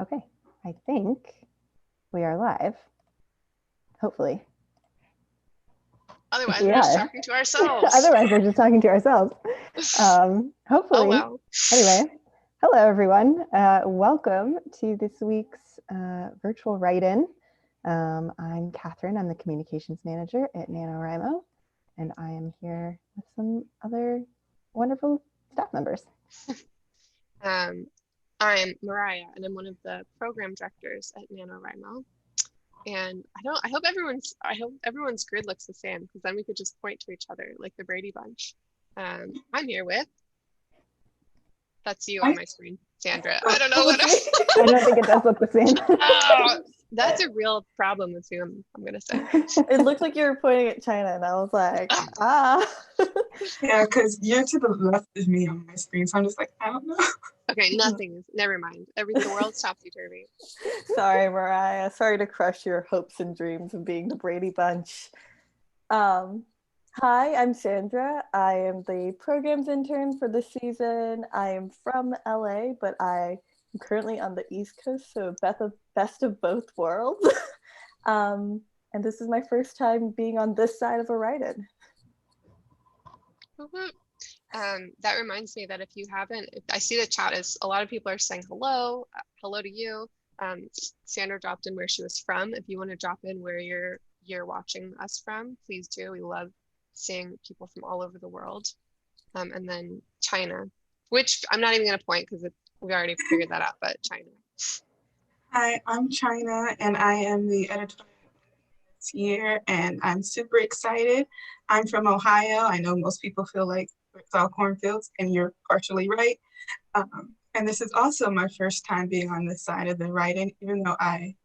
Okay, I think we are live. Hopefully. Otherwise, We we're just are. talking to ourselves. Otherwise, we're just talking to ourselves. Oh, Hopefully. well. Anyway, hello, everyone. Welcome to this week's virtual write-in. I'm Catherine. I'm the communications manager at NaNoWriMo, and I am here with some other wonderful staff members. I'm Mariah, and I'm one of the program directors at NaNoWriMo. And I hope everyone's grid looks the same, because then we could just point to each other like the Brady Bunch. I'm here with, that's you on my screen, Sandra. I don't know what I don't think it does look the same. Oh, that's a real problem with Zoom, I'm gonna say. It looked like you were pointing at China, and I was like, Yeah, because you're to the left of me on my screen, so I'm just like, I don't know. Okay, never mind. The world's topsy-turvy. Sorry, Mariah. Sorry to crush your hopes and dreams of being the Brady Bunch. Hi, I'm Sandra. I am the programs intern for this season. I am from LA, but I am currently on the East Coast, so best of both worlds. And this is my first time being on this side of a write-in. That reminds me that if I see the chat is a lot of people are saying hello to you. Sandra dropped in where she was from. If you want to drop in where you're watching us from, please do. We love seeing people from all over the world. And then China, which I'm not even going to point because we already figured that out, but China. Hi, I'm China, and I am the editor this year, and I'm super excited. I'm from Ohio. I know most people feel like it's all cornfields, and you're partially right. And this is also my first time being on this side of the write-in, even though I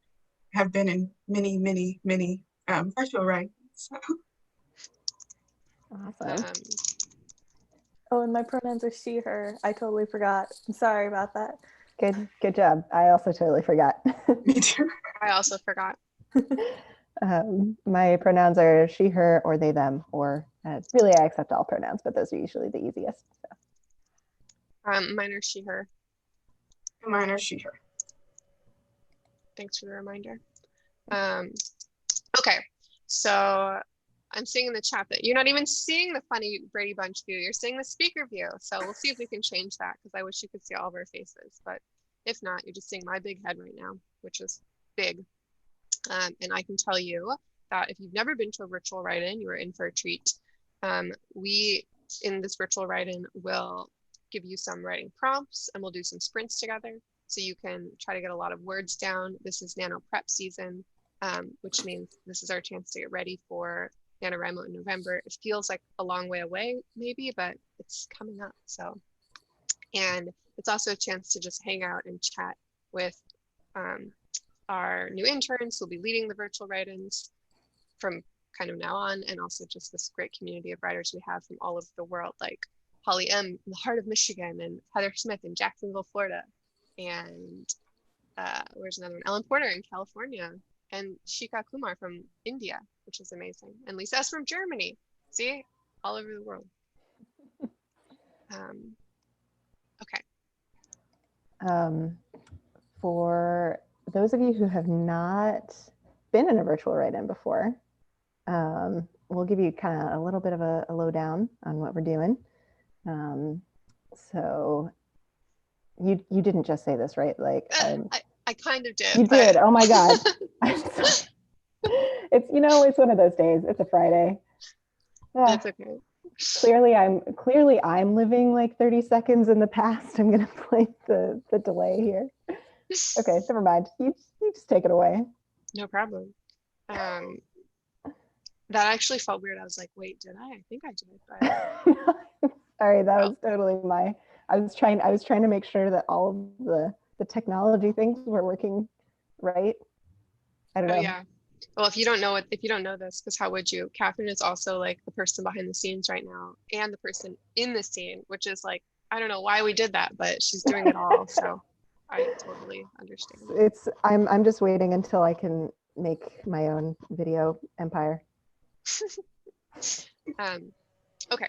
have been in many virtual write-ins. So. Awesome. Oh, and my pronouns are she, her. I totally forgot. I'm sorry about that. Good job. I also totally forgot. Me too. I also forgot. My pronouns are she, her, or they, them, or really I accept all pronouns, but those are usually the easiest. So. Mine are she, her. Mine are she, her. Thanks for the reminder. Okay, so I'm seeing in the chat that you're not even seeing the funny Brady Bunch view. You're seeing the speaker view. So we'll see if we can change that, because I wish you could see all of our faces. But if not, you're just seeing my big head right now, which is big. And I can tell you that if you've never been to a virtual write-in, you are in for a treat. We, in this virtual write-in, will give you some writing prompts, and we'll do some sprints together, so you can try to get a lot of words down. This is Nano prep season, which means this is our chance to get ready for NaNoWriMo in November. It feels like a long way away, maybe, but it's coming up. So, and it's also a chance to just hang out and chat with our new interns who'll be leading the virtual write-ins from kind of now on, and also just this great community of writers we have from all over the world, like Holly M in the heart of Michigan, and Heather Smith in Jacksonville, Florida, and where's another one? Ellen Porter in California, and Shika Kumar from India, which is amazing, and Lisa S from Germany. See, all over the world. Okay. For those of you who have not been in a virtual write-in before, we'll give you kind of a little bit of a lowdown on what we're doing. So you didn't just say this, right? Like I kind of did. You did. Oh my God. It's it's one of those days. It's a Friday. That's okay. Clearly I'm living like 30 seconds in the past. I'm gonna play the delay here. Okay, never mind. You just take it away. No problem. That actually felt weird. I was like, wait, did I? I think I did. But... Sorry, that was totally I was trying to make sure that all of the technology things were working right. I don't know. Yeah. Well, if you don't know this, because how would you? Catherine is also like the person behind the scenes right now, and the person in the scene, which is like, I don't know why we did that, but she's doing it all. So I totally understand. I'm just waiting until I can make my own video empire. Okay,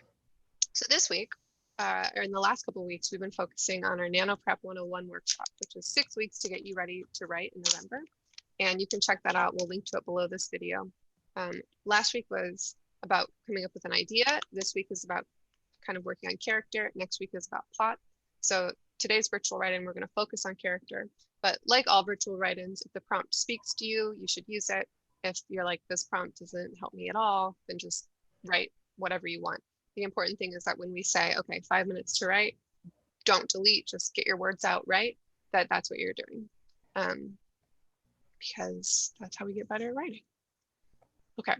so this week or in the last couple of weeks, we've been focusing on our Nano Prep 101 workshop, which is 6 weeks to get you ready to write in November. And you can check that out. We'll link to it below this video. Last week was about coming up with an idea. This week is about kind of working on character. Next week is about plot. So today's virtual write-in, we're going to focus on character. But like all virtual write-ins, if the prompt speaks to you, you should use it. If you're like, this prompt doesn't help me at all, then just write whatever you want. The important thing is that when we say, okay, 5 minutes to write, don't delete, just get your words out, right? That's what you're doing. Because that's how we get better at writing. Okay.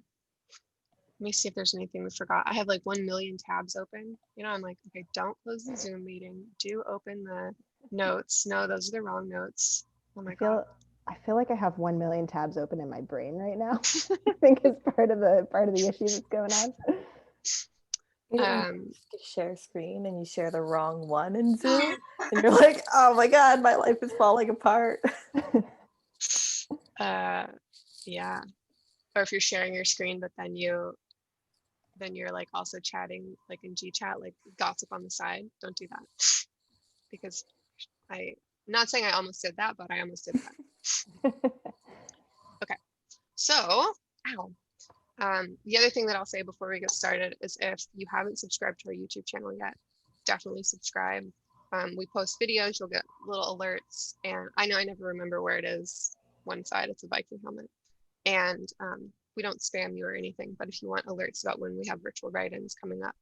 Let me see if there's anything we forgot. I have like 1 million tabs open. You know, I'm like, okay, don't close the Zoom meeting. Do open the notes. No, those are the wrong notes. Oh my God. I feel like I have 1 million tabs open in my brain right now. I think it's part of the issue that's going on. You share screen and you share the wrong one in Zoom, and you're like, oh my God, my life is falling apart. Yeah. Or if you're sharing your screen, but then you're like also chatting like in GChat, like gossip on the side. Don't do that. Because I'm not saying I almost did that, but I almost did that. Okay. So, the other thing that I'll say before we get started is if you haven't subscribed to our YouTube channel yet, definitely subscribe. We post videos, you'll get little alerts, and I know I never remember where it is. One side, it's a Viking helmet. And we don't spam you or anything, but if you want alerts about when we have virtual write-ins coming up,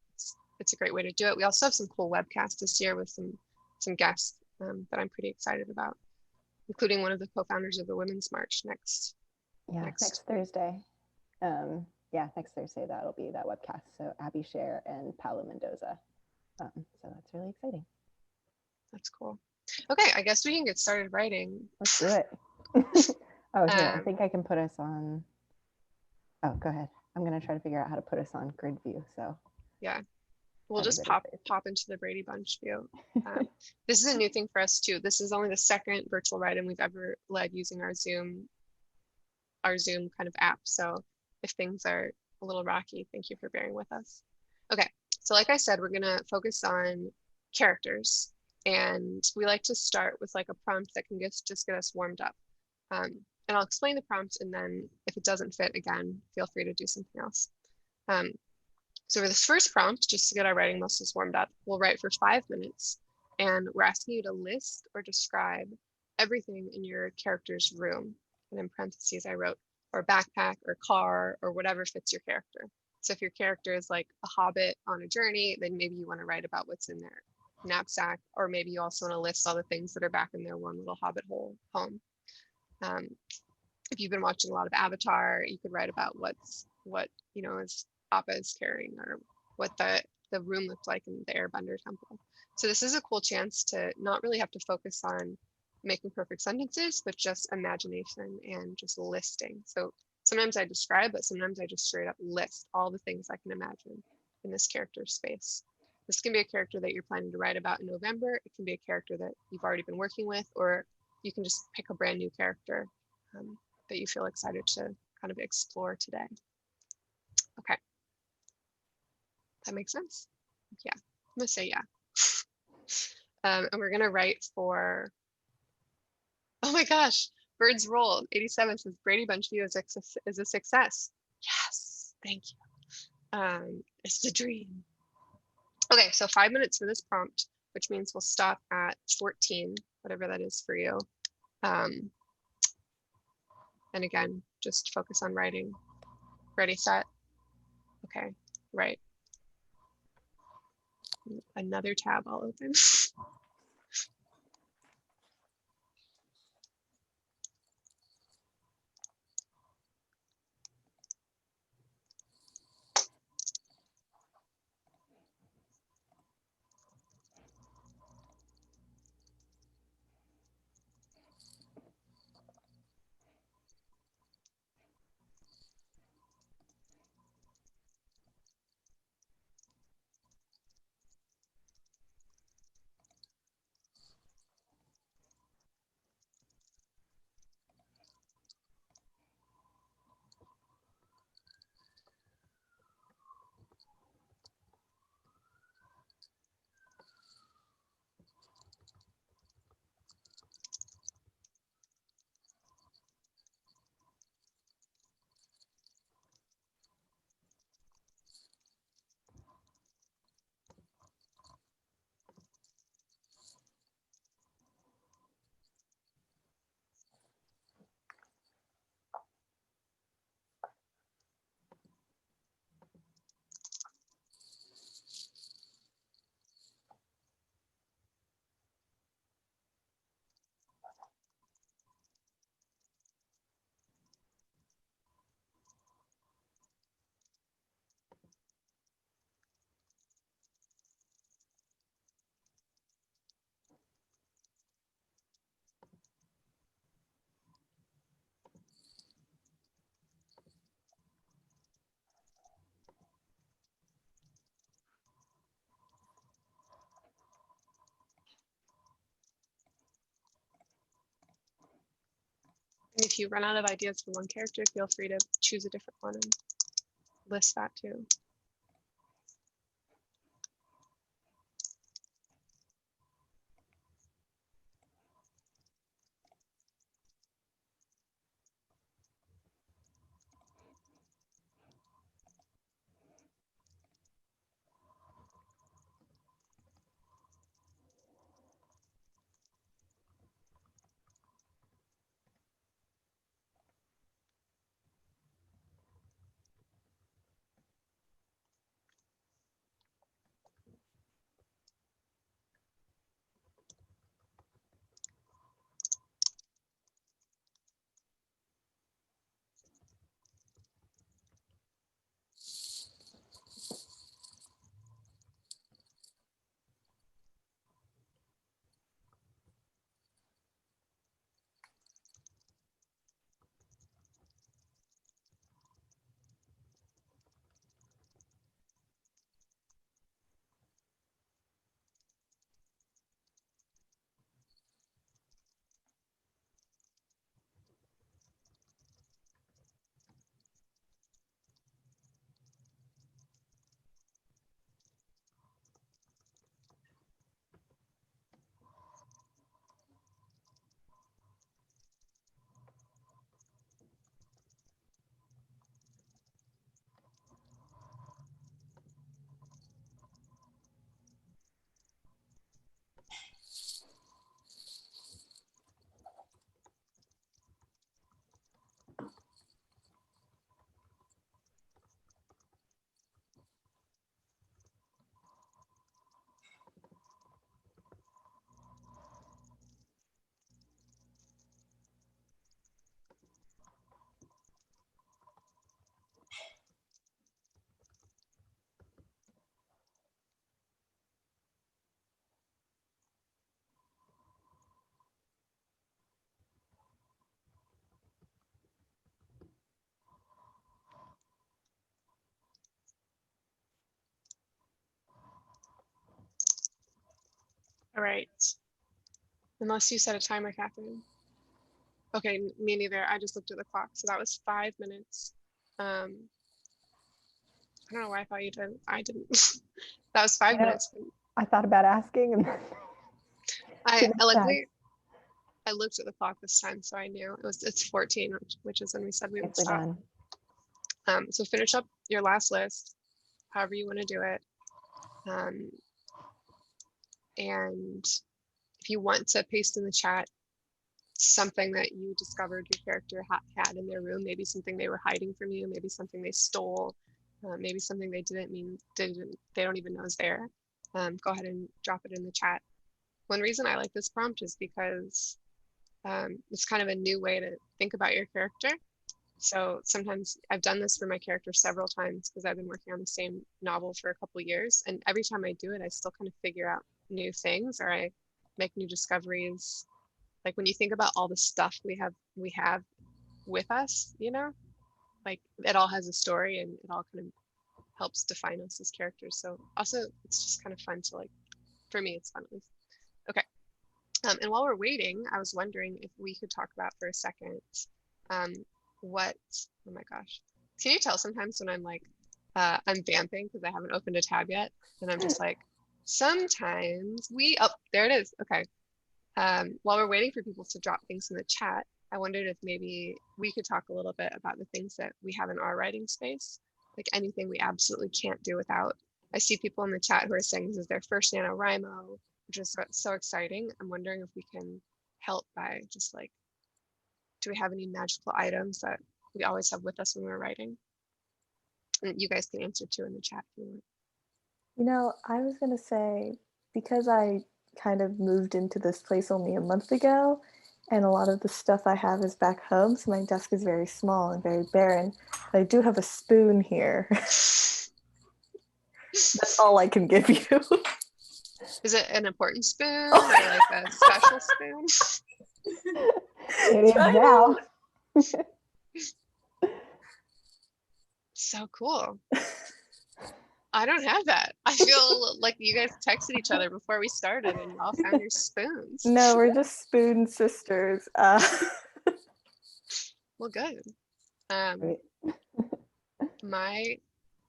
it's a great way to do it. We also have some cool webcasts this year with some guests that I'm pretty excited about, including one of the co-founders of the Women's March next Thursday. Next Thursday, that'll be that webcast. So Abby Scher and Paolo Mendoza. So that's really exciting. That's cool. Okay, I guess we can get started writing. Let's do it. Oh, here, I think I can put us on. Oh, go ahead. I'm going to try to figure out how to put us on grid view. So yeah, we'll just pop into the Brady Bunch view. This is a new thing for us too. This is only the second virtual write-in we've ever led using our Zoom kind of app. So if things are a little rocky, thank you for bearing with us. Okay, so like I said, we're going to focus on characters, and we like to start with like a prompt that can just get us warmed up. And I'll explain the prompt, and then if it doesn't fit, again, feel free to do something else. So for this first prompt, just to get our writing muscles warmed up, we'll write for 5 minutes, and we're asking you to list or describe everything in your character's room. And in parentheses, I wrote, or backpack or car or whatever fits your character. So if your character is like a hobbit on a journey, then maybe you want to write about what's in their knapsack, or maybe you also want to list all the things that are back in their one little hobbit hole home. If you've been watching a lot of Avatar, you could write about what is Appa is carrying, or what the room looked like in the Airbender temple. So this is a cool chance to not really have to focus on making perfect sentences, but just imagination and just listing. So sometimes I describe, but sometimes I just straight up list all the things I can imagine in this character space. This can be a character that you're planning to write about in November. It can be a character that you've already been working with, or you can just pick a brand new character that you feel excited to kind of explore today. Okay. That makes sense? Yeah, I'm gonna say yeah. And we're gonna write for, oh my gosh, Birds Roll 87 says Brady Bunch view is a success. Yes, thank you. It's the dream. Okay, so 5 minutes for this prompt, which means we'll stop at 14, whatever that is for you. And again, just focus on writing. Ready, set? Okay, right. Another tab I'll open. if you run out of ideas for one character, feel free to choose a different one and list that too. All right. Unless you set a timer, Catherine. Okay, me neither. I just looked at the clock. So that was 5 minutes. I don't know why I thought you did. I didn't. That was 5 minutes. I thought about asking, and I luckily I looked at the clock this time, so I knew it's 14, which is when we said we would stop. So finish up your last list, however you want to do it. And if you want to paste in the chat something that you discovered your character had in their room, maybe something they were hiding from you, maybe something they stole, maybe something they they don't even know is there. Go ahead and drop it in the chat. One reason I like this prompt is because it's kind of a new way to think about your character. So sometimes I've done this for my character several times because I've been working on the same novel for a couple of years, and every time I do it, I still kind of figure out new things, or I make new discoveries. Like when you think about all the stuff we have with us, you know, like it all has a story and it all kind of helps define us as characters. So also it's just kind of fun to, like, for me it's fun at least. Okay. And while we're waiting, I was wondering if we could talk about for a second what, oh my gosh, can you tell sometimes when I'm like I'm vamping because I haven't opened a tab yet, and I'm just like, sometimes oh, there it is. Okay. While we're waiting for people to drop things in the chat, I wondered if maybe we could talk a little bit about the things that we have in our writing space, like anything we absolutely can't do without. I see people in the chat who are saying this is their first NaNoWriMo, which is so exciting. I'm wondering if we can help by just like, do we have any magical items that we always have with us when we're writing? And you guys can answer too in the chat if you want. You know, I was going to say, because I kind of moved into this place only a month ago, and a lot of the stuff I have is back home, so my desk is very small and very barren. But I do have a spoon here. That's all I can give you. Is it an important spoon or like a special spoon? It is now. So cool. I don't have that. I feel like you guys texted each other before we started and y'all found your spoons. No, we're just spoon sisters. Well, good. Great.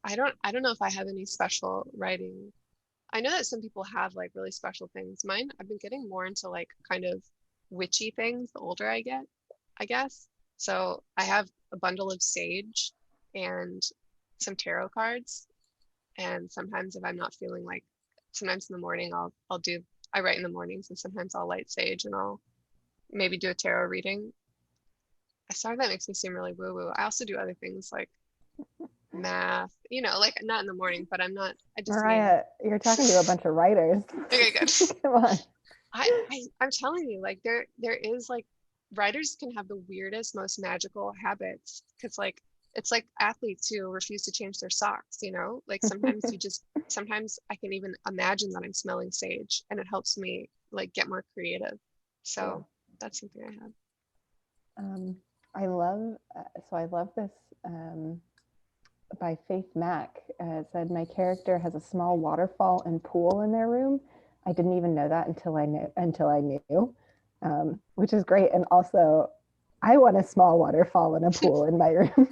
I don't know if I have any special writing. I know that some people have like really special things. Mine, I've been getting more into like kind of witchy things the older I get, I guess. So I have a bundle of sage and some tarot cards. And sometimes if I'm not feeling like, sometimes in the morning I write in the mornings, and sometimes I'll light sage and I'll maybe do a tarot reading. Sorry, that makes me seem really woo woo. I also do other things like math, like not in the morning, but I just mean, Mariah, you're talking to a bunch of writers. okay, good. Come on. I'm telling you, like there is like writers can have the weirdest, most magical habits, because like it's like athletes who refuse to change their socks, like sometimes sometimes I can even imagine that I'm smelling sage and it helps me like get more creative. So that's something I have. I love this by Faith Mack. It said, my character has a small waterfall and pool in their room. I didn't even know that until I knew, which is great. And also, I want a small waterfall and a pool in my room.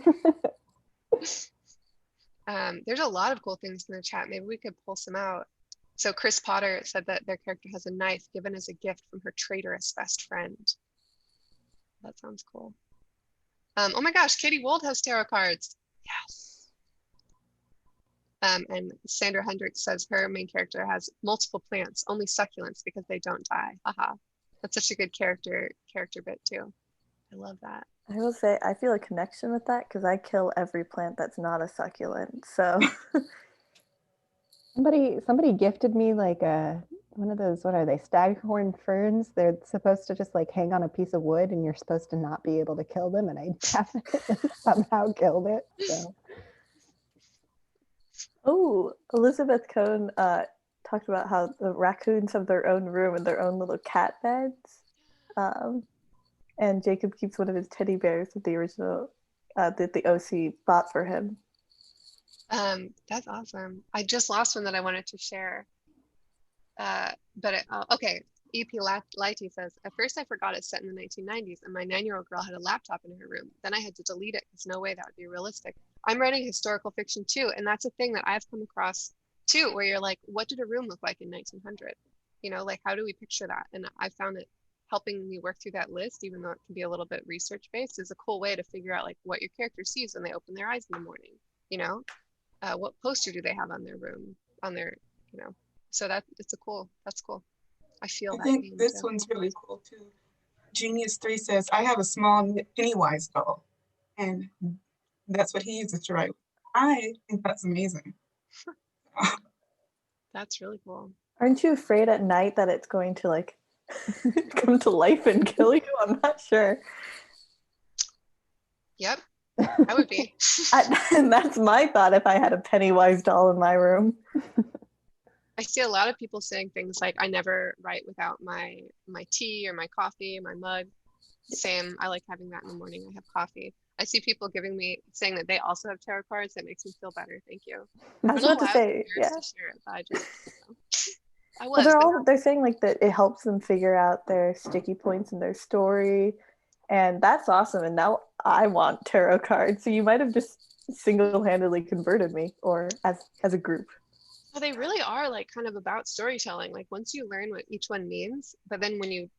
There's a lot of cool things in the chat. Maybe we could pull some out. So Chris Potter said that their character has a knife given as a gift from her traitorous best friend. That sounds cool. Oh my gosh, Katie Wold has tarot cards. Yes. And Sandra Hendricks says her main character has multiple plants, only succulents because they don't die. Haha. That's such a good character bit too. I love that. I will say I feel a connection with that because I kill every plant that's not a succulent. So somebody gifted me like one of those, what are they, staghorn ferns? They're supposed to just like hang on a piece of wood and you're supposed to not be able to kill them, and I definitely somehow killed it. So. Oh, Elizabeth Cohn talked about how the raccoons have their own room and their own little cat beds. And Jacob keeps one of his teddy bears with the original that the OC bought for him. That's awesome. I just lost one that I wanted to share. Okay. EP Lighty says, at first I forgot it's set in the 1990s and my 9-year-old girl had a laptop in her room. Then I had to delete it because no way that would be realistic. I'm writing historical fiction too, and that's a thing that I've come across too, where you're like, what did a room look like in 1900? Like how do we picture that? And I found it helping me work through that list, even though it can be a little bit research based, is a cool way to figure out like what your character sees when they open their eyes in the morning. What poster do they have on their room, so that's cool. I feel that. I think this one's really cool too. Genius 3 says, I have a small Pennywise doll, and that's what he uses to write. I think that's amazing. That's really cool. Aren't you afraid at night that it's going to like come to life and kill you? I'm not sure. Yep, I would be. And that's my thought if I had a Pennywise doll in my room. I see a lot of people saying things like, I never write without my tea or my coffee, my mug. Same, I like having that in the morning. I have coffee. I see people saying that they also have tarot cards. That makes me feel better. Thank you. I was about to say, yeah. To share it, but I was. Well, they're saying like that it helps them figure out their sticky points in their story, and that's awesome. And now I want tarot cards. So you might have just single-handedly converted me, or as a group. Well, they really are like kind of about storytelling. Like once you learn what each one means, but then when you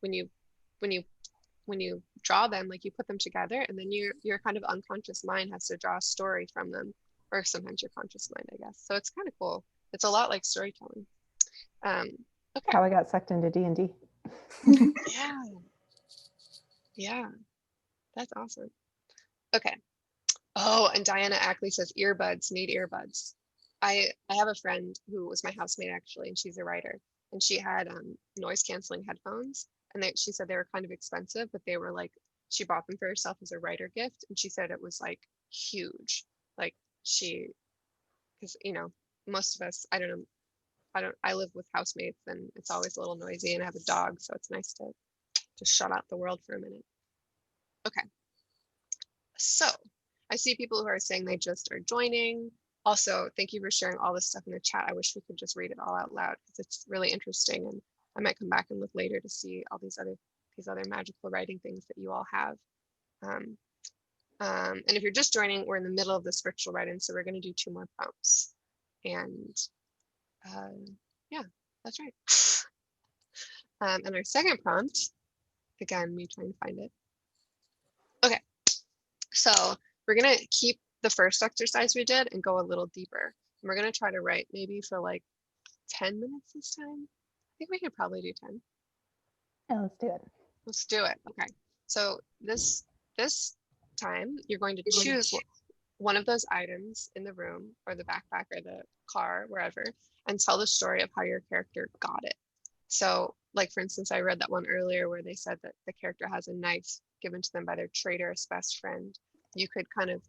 draw them, like you put them together, and then your kind of unconscious mind has to draw a story from them, or sometimes your conscious mind, I guess. So it's kind of cool. It's a lot like storytelling. Okay. How I got sucked into D&D. Yeah, that's awesome. Okay. Oh, and Diana Ackley says earbuds, need earbuds. I have a friend who was my housemate actually, and she's a writer, and she had noise canceling headphones, and she said they were kind of expensive, but they were like, she bought them for herself as a writer gift, and she said it was like huge. Like because most of us, I live with housemates and it's always a little noisy, and I have a dog, so it's nice to just shut out the world for a minute. Okay. So I see people who are saying they just are joining. Also, thank you for sharing all this stuff in the chat. I wish we could just read it all out loud because it's really interesting, and I might come back and look later to see all these other magical writing things that you all have. And if you're just joining, we're in the middle of this virtual write-in, so we're going to do 2 more prompts. And yeah, that's right. And our second prompt, again, me trying to find it. Okay, so we're going to keep the first exercise we did and go a little deeper. And we're going to try to write maybe for like 10 minutes this time. I think we could probably do 10. Yeah, let's do it. Let's do it. Okay. So this time you're going to choose one of those items in the room or the backpack or the car, wherever, and tell the story of how your character got it. So like, for instance, I read that one earlier where they said that the character has a knife given to them by their traitorous best friend. You could kind of,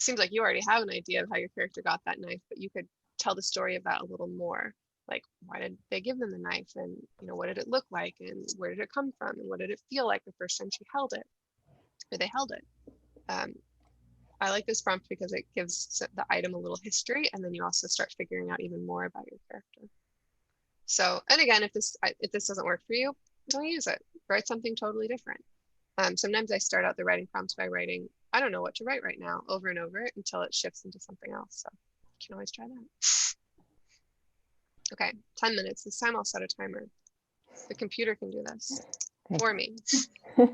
seems like you already have an idea of how your character got that knife, but you could tell the story of that a little more. Like, why did they give them the knife, and what did it look like, and where did it come from, and what did it feel like the first time she held it, or they held it. I like this prompt because it gives the item a little history, and then you also start figuring out even more about your character. So, and again, if this doesn't work for you, don't use it. Write something totally different. Sometimes I start out the writing prompts by writing, I don't know what to write right now, over and over until it shifts into something else. So you can always try that. Okay, 10 minutes. This time I'll set a timer. The computer can do this for me. I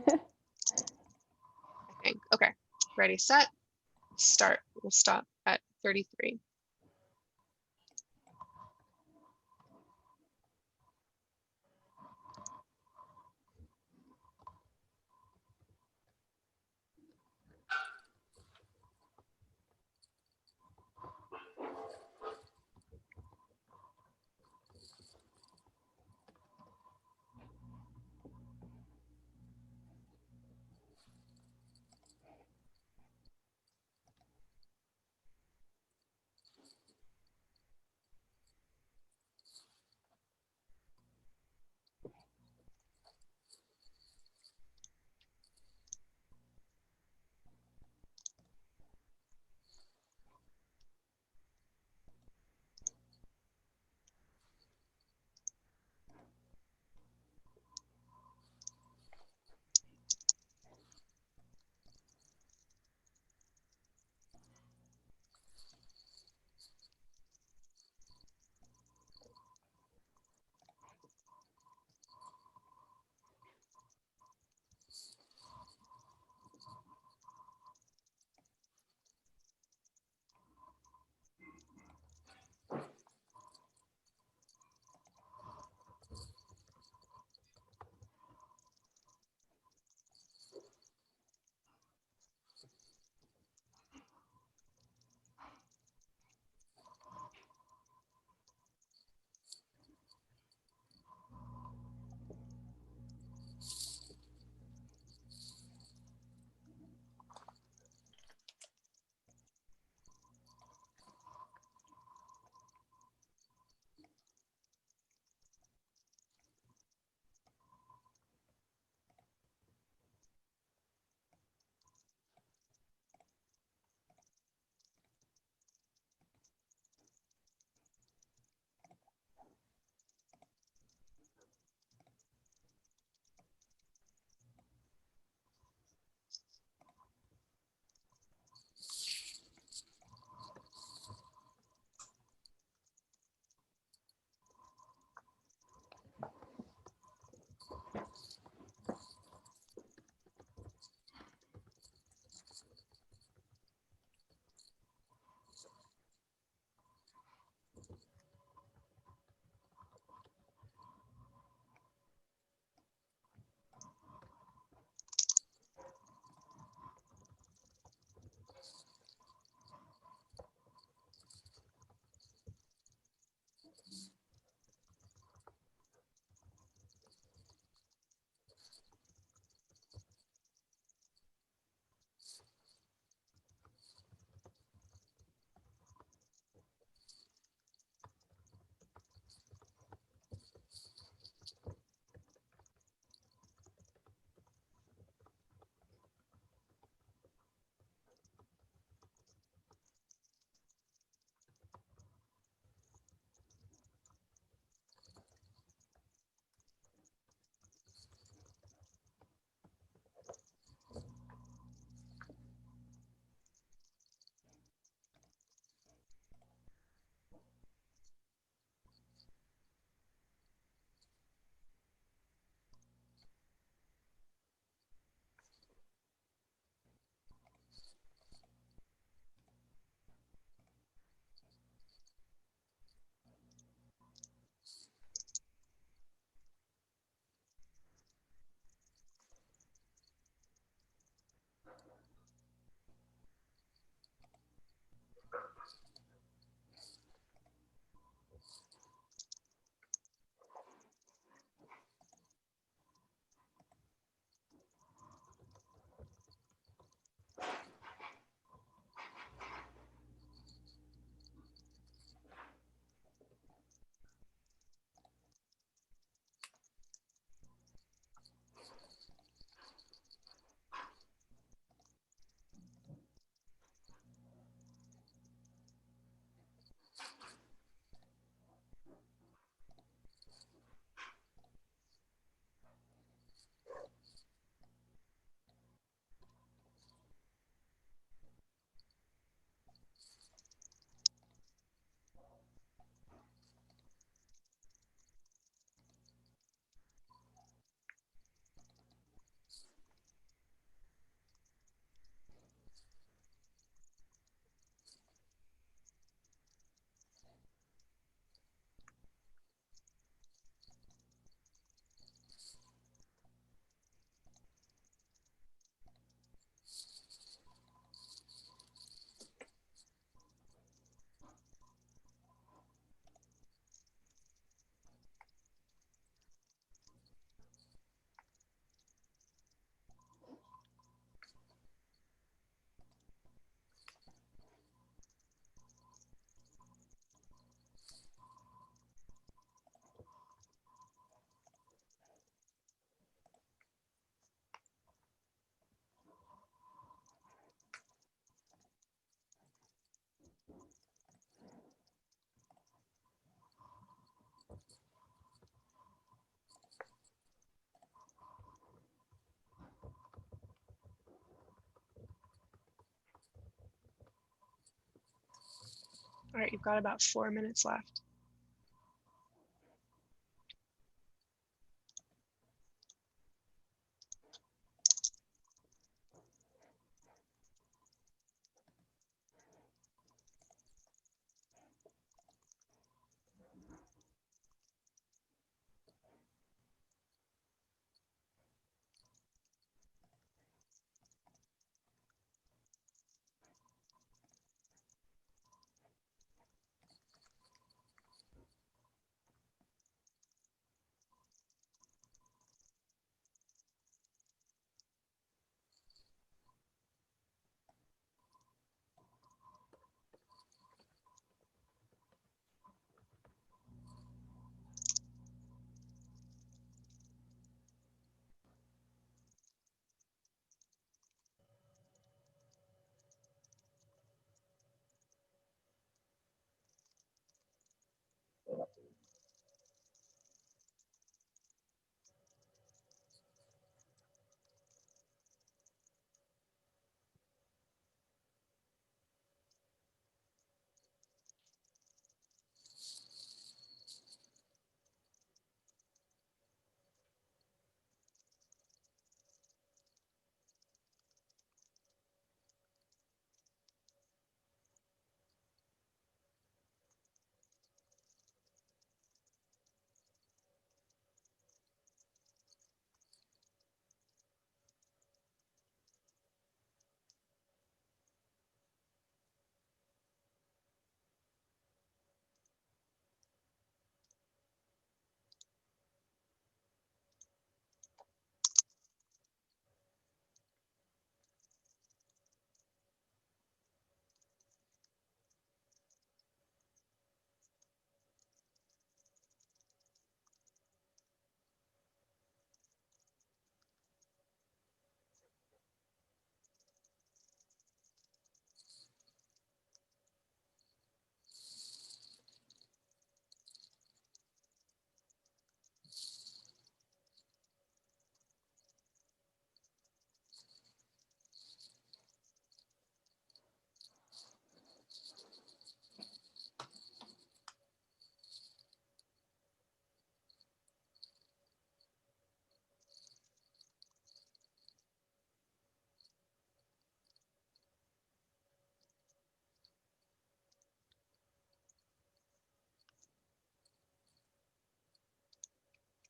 think. Okay, ready, set, start. We'll stop at 33. All right, you've got about 4 minutes left.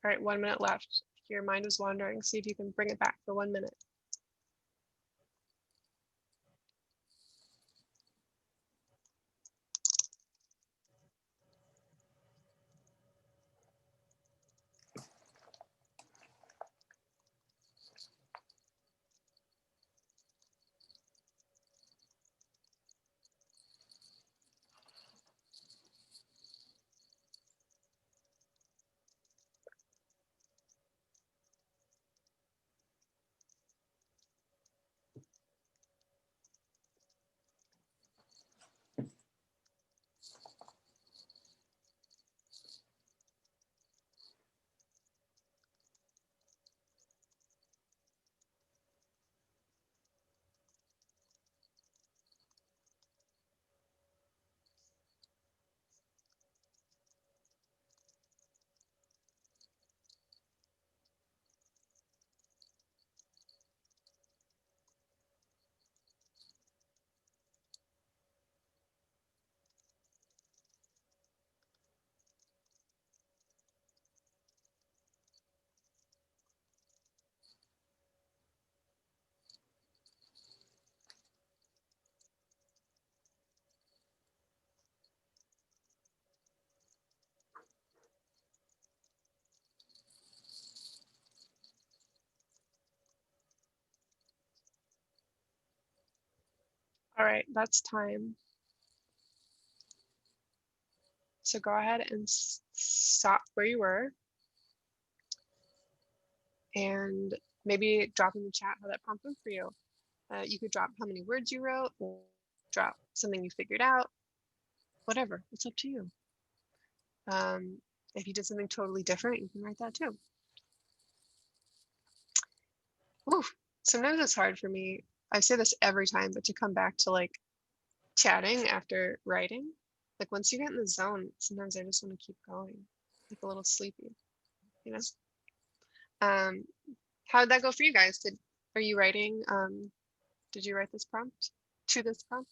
All right, 1 minute left. If your mind is wandering, see if you can bring it back for 1 minute. All right, that's time. So go ahead and stop where you were and maybe drop in the chat how that prompt went for you. You could drop how many words you wrote, or drop something you figured out, whatever, it's up to you. If you did something totally different, you can write that too. Oof, sometimes it's hard for me. I say this every time, but to come back to like chatting after writing, Like once you get in the zone, sometimes I just want to keep going, like a little sleepy, you know? How did that go for you guys? Are you writing, did you write this prompt to this prompt?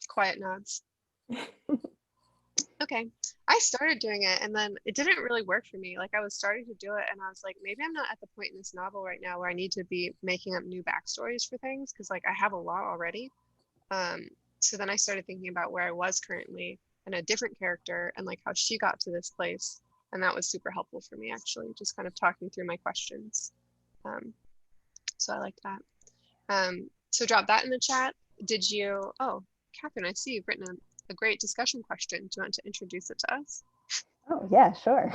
Quiet nods. Okay. I started doing it and then it didn't really work for me. Like I was starting to do it and I was like, maybe I'm not at the point in this novel right now where I need to be making up new backstories for things because like I have a lot already. So then I started thinking about where I was currently and a different character and like how she got to this place. And that was super helpful for me actually, just kind of talking through my questions. So I liked that. So drop that in the chat. Did you, oh, Catherine, I see you've written a great discussion question. Do you want to introduce it to us? Oh, yeah, sure.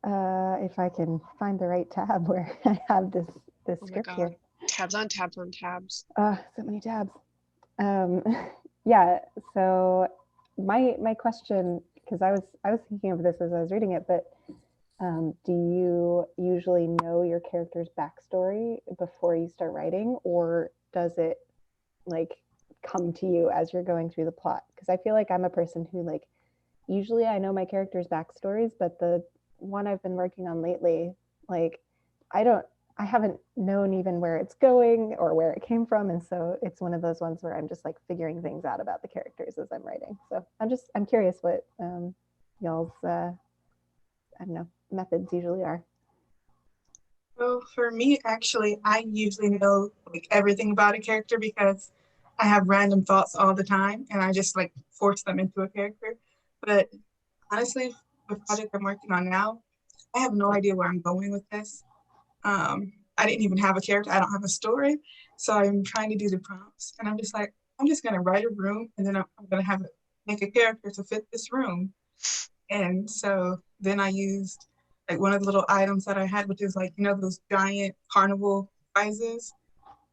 If I can find the right tab where I have this Oh script my God. here. Tabs on tabs on tabs. So many tabs. Yeah, so my question, because I was thinking of this as I was reading it, but do you usually know your character's backstory before you start writing, or does it like come to you as you're going through the plot? Because I feel like I'm a person who like usually I know my character's backstories, but the one I've been working on lately, like I haven't known even where it's going or where it came from. And so it's one of those ones where I'm just like figuring things out about the characters as I'm writing. So I'm curious what y'all's, I don't know, methods usually are. So for me, actually, I usually know like everything about a character because I have random thoughts all the time and I just like force them into a character. But honestly, the project I'm working on now, I have no idea where I'm going with this. I didn't even have a character. I don't have a story. So I'm trying to do the prompts and I'm just like, I'm just going to write a room and then I'm going to make a character to fit this room. And so then I used like one of the little items that I had, which is like, you know, those giant carnival prizes.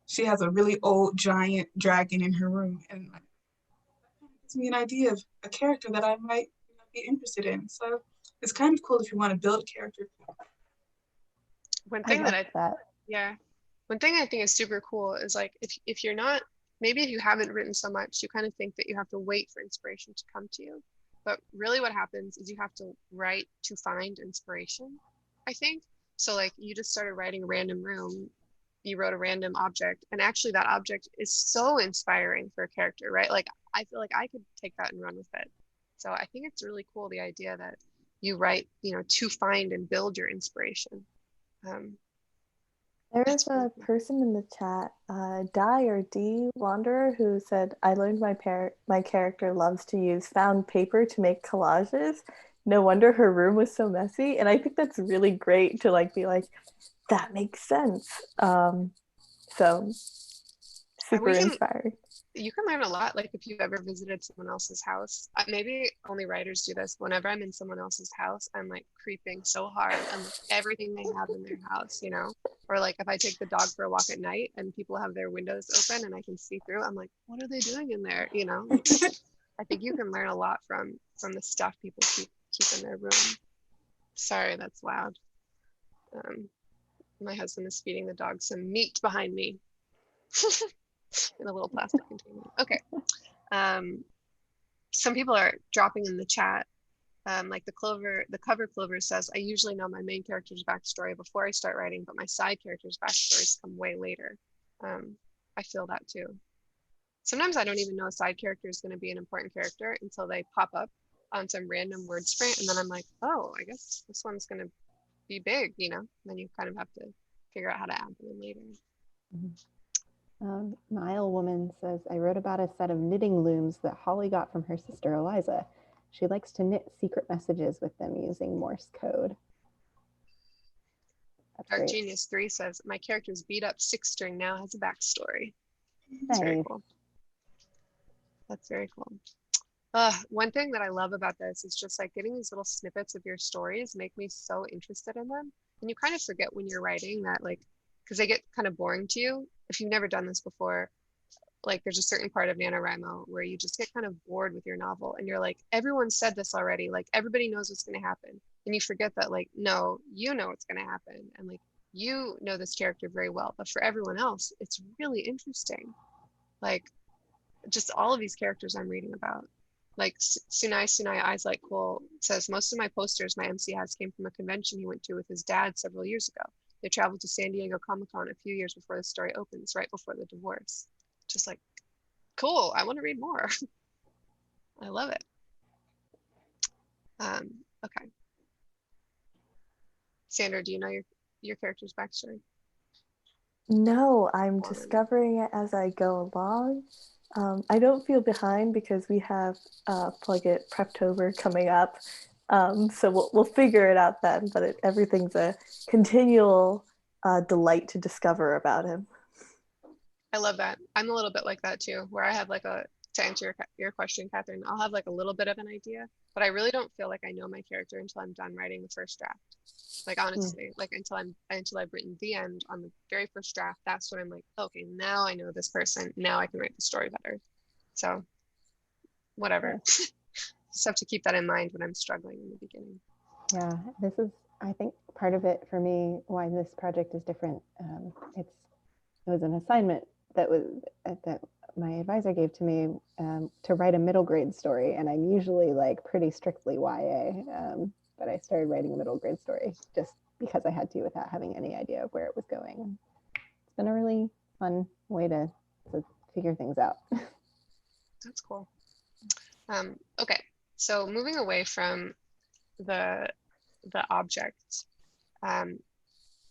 She has a really old giant dragon in her room. And like, that gives me an idea of a character that I might be interested in. So it's kind of cool if you want to build a character. One thing that. Yeah. One thing I think is super cool is like if you're not, maybe if you haven't written so much, you kind of think that you have to wait for inspiration to come to you. But really what happens is you have to write to find inspiration, I think. So like you just started writing a random room, you wrote a random object, and actually that object is so inspiring for a character, right? Like I feel like I could take that and run with it. So I think it's really cool the idea that you write, you know, to find and build your inspiration. There is a person in the chat, Di or D Wanderer, who said, I learned my character loves to use found paper to make collages. No wonder her room was so messy. And I think that's really great to like be like, that makes sense. So super inspiring. You can learn a lot, like if you've ever visited someone else's house. Maybe only writers do this. Whenever I'm in someone else's house, I'm like creeping so hard and like everything they have in their house, you know? Or like if I take the dog for a walk at night and people have their windows open and I can see through, I'm like, what are they doing in there? You know? Like, I think you can learn a lot from the stuff people keep in their room. Sorry, that's loud. My husband is feeding the dog some meat behind me. In a little plastic container. Okay. Some people are dropping in the chat. Like the cover Clover says, I usually know my main character's backstory before I start writing, but my side character's backstories come way later. I feel that too. Sometimes I don't even know a side character is going to be an important character until they pop up on some random word sprint. And then I'm like, oh, I guess this one's going to be big, you know? And then you kind of have to figure out how to add them in later. Mm-hmm. Nile Woman says, I wrote about a set of knitting looms that Holly got from her sister Eliza. She likes to knit secret messages with them using Morse code. That's Dark great. Genius 3 says, my character's beat up 6-string now has a backstory. Nice. That's very cool. That's very cool. One thing that I love about this is just like getting these little snippets of your stories make me so interested in them. And you kind of forget when you're writing that, like, because they get kind of boring to you. If you've never done this before, like there's a certain part of NaNoWriMo where you just get kind of bored with your novel and you're like, everyone said this already, like everybody knows what's going to happen. And you forget that, like, no, you know what's going to happen. And like, you know this character very well, but for everyone else, it's really interesting. Like, just all of these characters I'm reading about. Like Sunai Eyes Like Coal says, most of my posters my MC has came from a convention he went to with his dad several years ago. They traveled to San Diego Comic-Con a few years before the story opens, right before the divorce. Just like, cool, I want to read more. I love it. Okay. Sandra, do you know your character's backstory? No, I'm discovering it as I go along. I don't feel behind because we have Plug It Preptober coming up. So we'll figure it out then, but everything's a continual delight to discover about him. I love that. I'm a little bit like that too, where I have like to answer your question, Catherine, I'll have like a little bit of an idea, but I really don't feel like I know my character until I'm done writing the first draft. Like honestly, like until I've written the end on the very first draft, that's when I'm like, okay, now I know this person. Now I can write the story better. So whatever. Just have to keep that in mind when I'm struggling in the beginning. Yeah, this is, I think, part of it for me, why this project is different. It was an assignment that my advisor gave to me to write a middle grade story, and I'm usually like pretty strictly YA, but I started writing a middle grade story just because I had to without having any idea of where it was going. It's been a really fun way to figure things out. That's cool. Okay, so moving away from the object,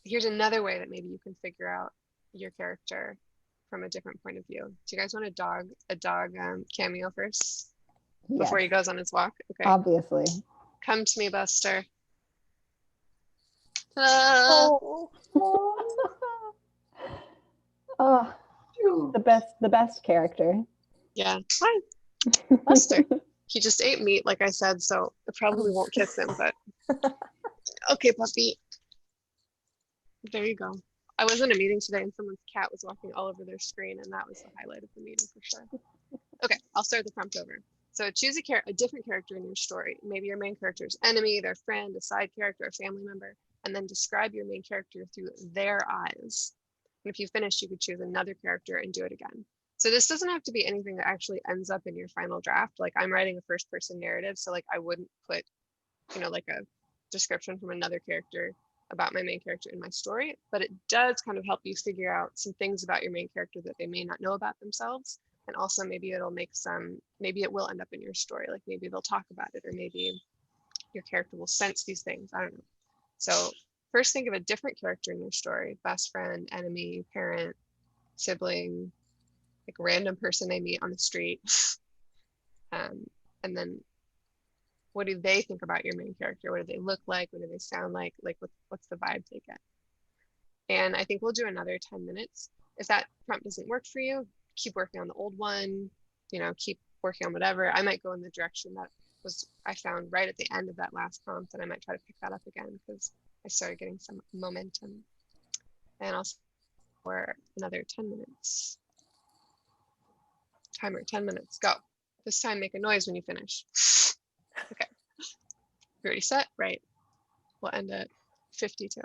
here's another way that maybe you can figure out your character from a different point of view. Do you guys want a dog cameo first before he goes on his walk? Okay. Obviously. Come to me, Buster. Oh, the best character. Yeah. Hi, Buster. He just ate meat, like I said, so I probably won't kiss him, but okay, puppy. There you go. I was in a meeting today and someone's cat was walking all over their screen, and that was the highlight of the meeting for sure. Okay, I'll start the prompt over. So choose a different character in your story. Maybe your main character's enemy, their friend, a side character, a family member, and then describe your main character through their eyes. And if you finish, you could choose another character and do it again. So this doesn't have to be anything that actually ends up in your final draft. Like I'm writing a first person narrative, so like I wouldn't put, like a description from another character about my main character in my story, but it does kind of help you figure out some things about your main character that they may not know about themselves. And also maybe it will end up in your story. Like maybe they'll talk about it, or maybe your character will sense these things. I don't know. So first think of a different character in your story: best friend, enemy, parent, sibling, like random person they meet on the street. And then what do they think about your main character? What do they look like? What do they sound like? Like what's the vibe they get? And I think we'll do another 10 minutes. If that prompt doesn't work for you, keep working on the old one, keep working on whatever. I might go in the direction that I found right at the end of that last prompt, and I might try to pick that up again because I started getting some momentum. And I'll for another 10 minutes. Timer, 10 minutes, go. This time make a noise when you finish. Okay. You already set? Right. We'll end at 52.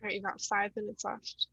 All right, you got 5 minutes left.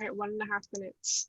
All right, 1.5 minutes.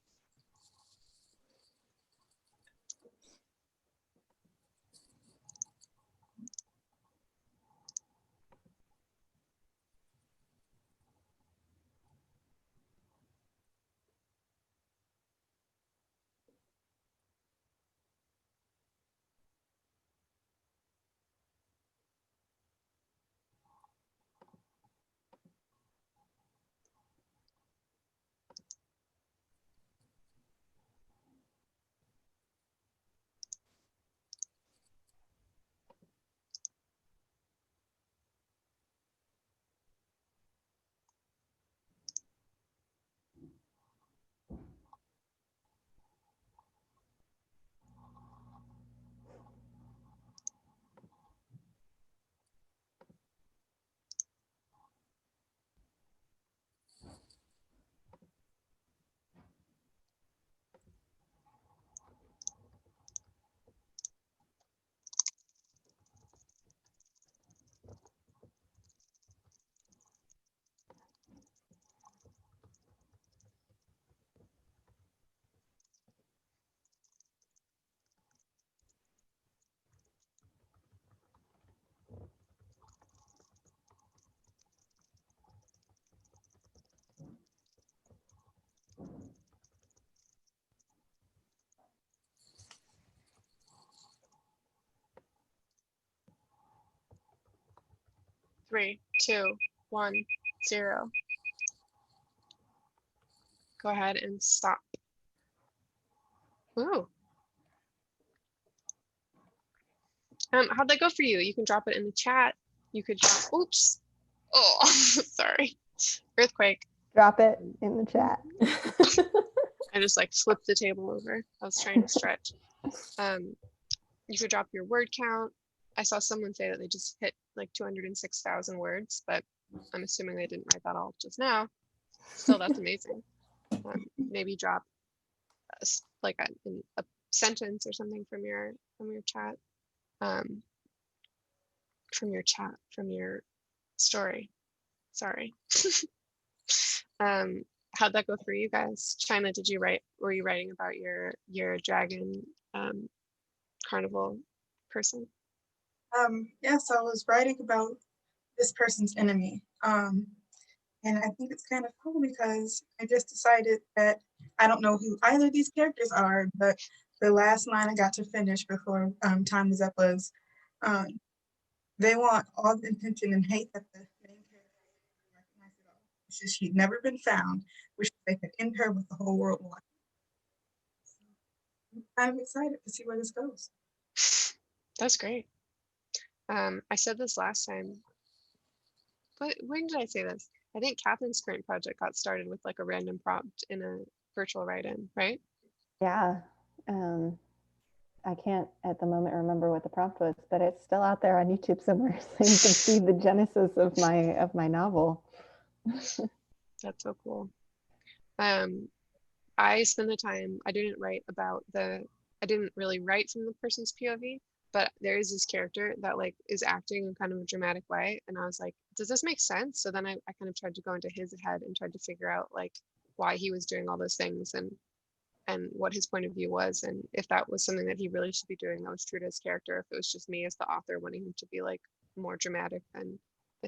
Three, two, 1, 0. Go ahead and stop. Ooh. How'd that go for you? You can drop it in the chat. You could drop, oops. Oh, sorry. Earthquake. Drop it in the chat. I just like flipped the table over. I was trying to stretch. You could drop your word count. I saw someone say that they just hit like 206,000 words, but I'm assuming they didn't write that all just now. Still, that's amazing. Maybe drop like a sentence or something from your chat, from your story. Sorry. How'd that go for you guys? China, were you writing about your dragon carnival person? Yes, I was writing about this person's enemy. And I think it's kind of cool because I just decided that I don't know who either of these characters are, but the last line I got to finish before time was up was, they want all the intention and hate that the main character didn't recognize at all. Since she'd never been found, which they could end her with the whole world watching. So I'm kind of excited to see where this goes. That's great. I said this last time. But when did I say this? I think Catherine's current project got started with like a random prompt in a virtual write-in, right? Yeah. I can't at the moment remember what the prompt was, but it's still out there on YouTube somewhere, so you can see the genesis of my novel. That's so cool. I spend the time, I didn't really write from the person's POV, but there is this character that like is acting in kind of a dramatic way. And I was like, does this make sense? So then I kind of tried to go into his head and tried to figure out like why he was doing all those things and what his point of view was, and if that was something that he really should be doing that was true to his character, if it was just me as the author wanting him to be like more dramatic than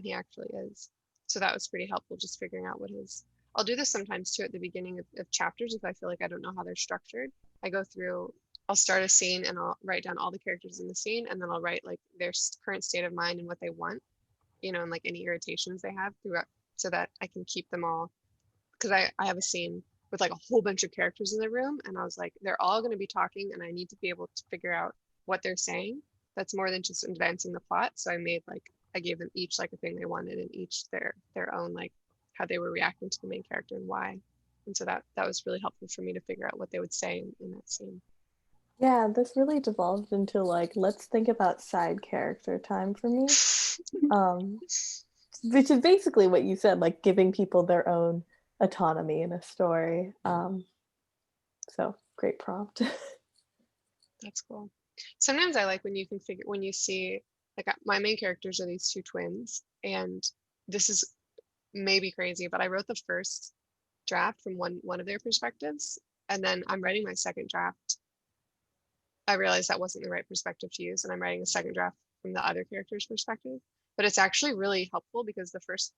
he actually is. So that was pretty helpful, just figuring out what his, I'll do this sometimes too at the beginning of chapters if I feel like I don't know how they're structured. I go through, I'll start a scene and I'll write down all the characters in the scene, and then I'll write like their current state of mind and what they want, and like any irritations they have throughout, so that I can keep them all, because I have a scene with like a whole bunch of characters in the room, and I was like, they're all going to be talking and I need to be able to figure out what they're saying that's more than just advancing the plot. So I gave them each like a thing they wanted, and each their own like how they were reacting to the main character and why. And so that was really helpful for me to figure out what they would say in that scene. Yeah, this really devolved into like, let's think about side character time for me. Which is basically what you said, like giving people their own autonomy in a story. So great prompt. That's cool. Sometimes I like when you see like my main characters are these two twins, and this is maybe crazy, but I wrote the first draft from one of their perspectives, and then I'm writing my second draft. I realized that wasn't the right perspective to use, and I'm writing a second draft from the other character's perspective. But it's actually really helpful because the first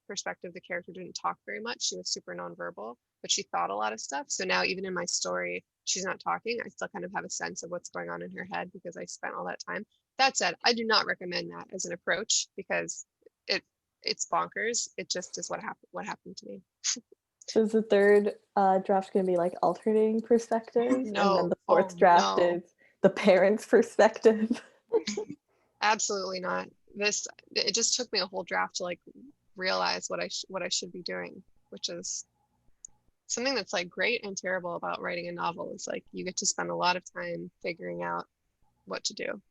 perspective, the character didn't talk very much. She was super nonverbal, but she thought a lot of stuff. So now even in my story, she's not talking. I still kind of have a sense of what's going on in her head because I spent all that time. That said, I do not recommend that as an approach because it's bonkers. It just is what happened to me. So is the third draft going to be like alternating perspectives? No. And then the fourth draft is the parents' perspective? Absolutely not. It just took me a whole draft to like realize what I should be doing, which is something that's like great and terrible about writing a novel is like you get to spend a lot of time figuring out what to do.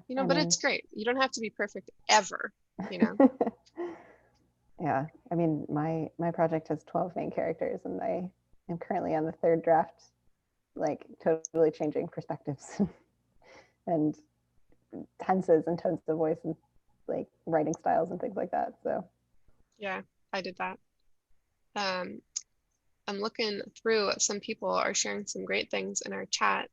Yeah, but it's great. You don't have to be perfect ever, you know. Yeah, I mean, my project has 12 main characters, and I am currently on the third draft, like totally changing perspectives and tenses and tones of voice and like writing styles and things like that. So yeah, I did that. I'm looking through, some people are sharing some great things in our chat.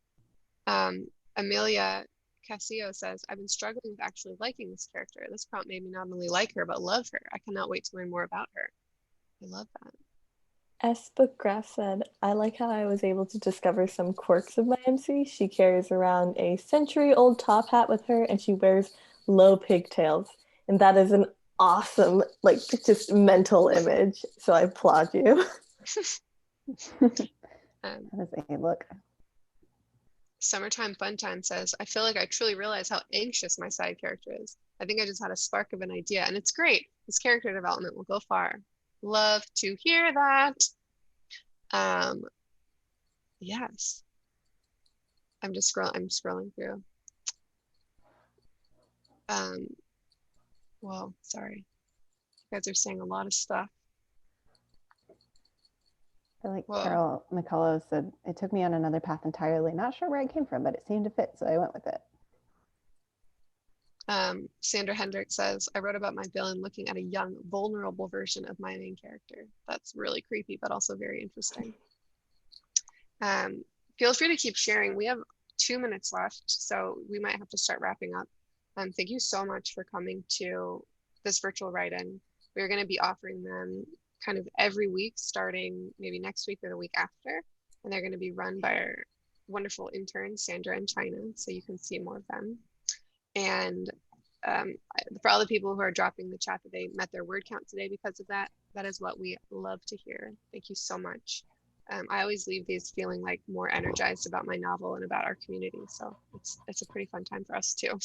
Amelia Castillo says, I've been struggling with actually liking this character. This prompt made me not only like her, but love her. I cannot wait to learn more about her. I love that. S. Bookgraph said, I like how I was able to discover some quirks of my MC. She carries around a century-old top hat with her, and she wears low pigtails. And that is an awesome, like, just mental image. So I applaud you. that is a look. Summertime Fun Time says, I feel like I truly realize how anxious my side character is. I think I just had a spark of an idea, and it's great. This character development will go far. Love to hear that. Yes. I'm scrolling through. Well, sorry. You guys are saying a lot of stuff. I feel like Carol McCullough said, it took me on another path entirely. Not sure where it came from, but it seemed to fit, so I went with it. Sandra Hendricks says, I wrote about my villain looking at a young, vulnerable version of my main character. That's really creepy, but also very interesting. Feel free to keep sharing. We have 2 minutes left, so we might have to start wrapping up. Thank you so much for coming to this virtual write-in. We're going to be offering them kind of every week, starting maybe next week or the week after. And they're going to be run by our wonderful interns, Sandra and China, so you can see more of them. And for all the people who are dropping the chat that they met their word count today because of that, that is what we love to hear. Thank you so much. I always leave these feeling like more energized about my novel and about our community. So it's a pretty fun time for us too.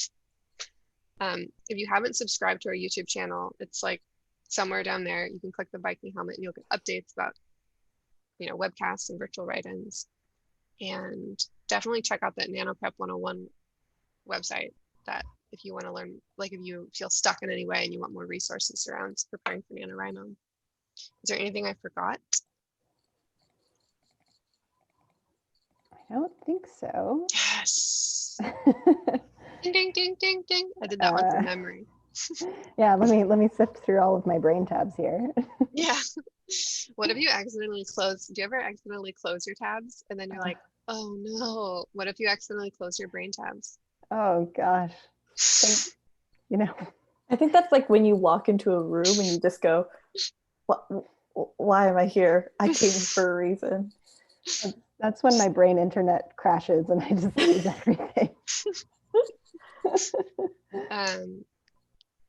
If you haven't subscribed to our YouTube channel, it's like somewhere down there. You can click the Viking helmet and you'll get updates about, you know, webcasts and virtual write-ins. And definitely check out that Nano Prep 101 website. That if you want to learn, like if you feel stuck in any way and you want more resources around preparing for NaNoWriMo. Is there anything I forgot? I don't think so. Yes. Ding, ding, ding, ding, ding. I did that one from memory. Yeah, let me sift through all of my brain tabs here. Yeah. What if you accidentally close? Do you ever accidentally close your tabs and then you're like, oh no? What if you accidentally close your brain tabs? Oh gosh. You know, I think that's like when you walk into a room and you just go, why am I here? I came for a reason. That's when my brain internet crashes and I just lose everything.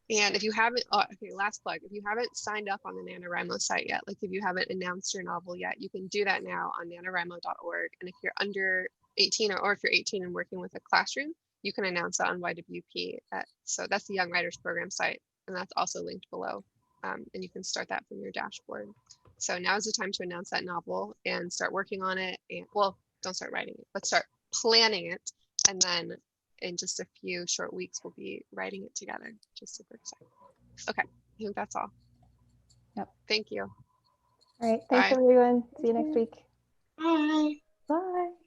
And if you haven't, okay, last plug, if you haven't signed up on the NaNoWriMo site yet, like if you haven't announced your novel yet, you can do that now on nanowrimo.org. And if you're under 18 or if you're 18 and working with a classroom, you can announce that on YWP. So that's the Young Writers Program site, and that's also linked below. And you can start that from your dashboard. So now is the time to announce that novel and start working on it. And well, don't start writing it, but start planning it. And then in just a few short weeks, we'll be writing it together. Just super excited. Okay, I think that's all. Yep. Thank you. All right. Thanks, everyone. See you next week. Bye. Bye.